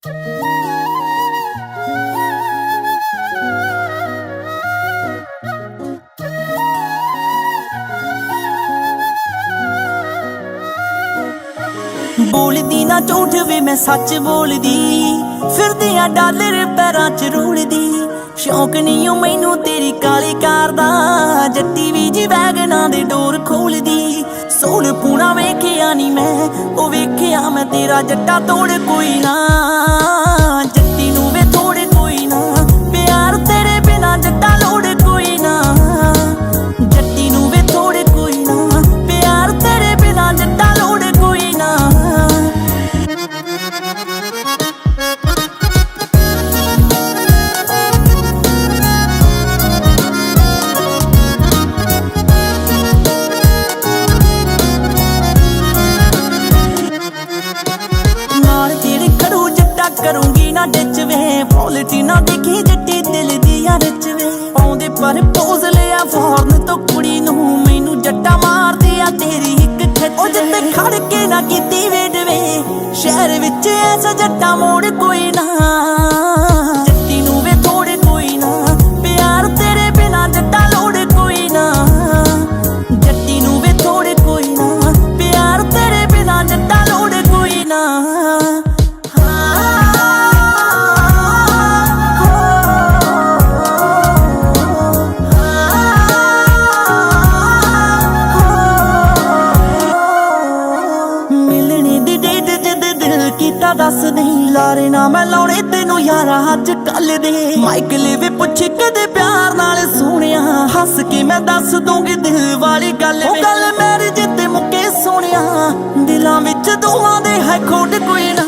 बोलदी ना झूठ वे मैं सच बोलदी, फिरदे आ डॉलर पैरां च रोलदी। शौक नहीं ओ मैनू तेरी काली कार दा, जट्टी भी जी वैगनां दे डोर खोलदी। सोल पूना वेखिया नी मैं, ओ वेखिया मैं तेरा जट्टा तोड़ कोई ना। जट्टी नू वे थोड़ कोई ना, प्यार तेरे बिना जट्टा लोड़ कोई ना। जट्टी नू वे थोड़ कोई ना, प्यार तेरे बिना जट्टा लोड़ कोई ना। करूंगी ना डिच वे, पॉलिटी ना देखी जट्टी दिल दी रिच वे। पाउंदे पर पोज लिया फॉर्न तो कुड़ी नू, मैनू जट्टा मार दिया तेरी एक खिच। ओ जिते खड़ के ना कीती वेट वे, शहर विच ऐसा जट्टा मोड़ कोई ना। जट्टी नू वे थोड़ कोई ना, प्यार तेरे बिना जट्टा लोड़ कोई ना। जट्टी नू वे थोड़ कोई ना, प्यार तेरे बिना जट्टा लोड़ कोई ना। दस नहीं लारे ना मैं लाने तेनू यारा अज कल दे। माइकल वे पुछ कदे प्यार नाल सोनिया, हस के मैं दस दूंगी दिल वाली गल। गल मैरिज ते मुके सोनिया, दिलां विच दोवां दे है खोट कोई ना।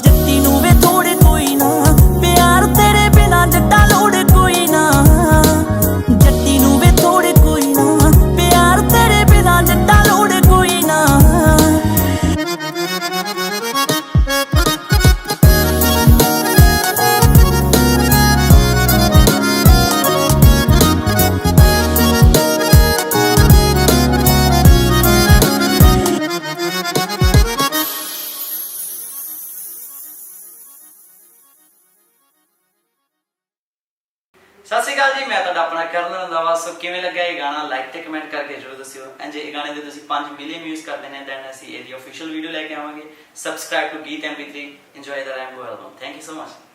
जट्टी नू वे थोड़ कोई ना, प्यार तेरे बिना जट्टा लोड़ कोई ना। जट्टी नू वे थोड़ कोई ना, प्यार तेरे बिना जट्टा लोड़ कोई ना। सत श्री अकाल जी, मैं तुहाडा अपना करण रंधावा। सो किवें लग्या ये गाना लाइक ते कमेंट करके जरूर दस्सिओ। एंड जे गाने दे तुसीं 5 मिलियन व्यूज़ करदे ने दैन असीं इहदी ऑफिशियल वीडियो लैके आवांगे। सबसक्राइब टू गीत MP3, enjoy the Rainbow album. Thank you so much.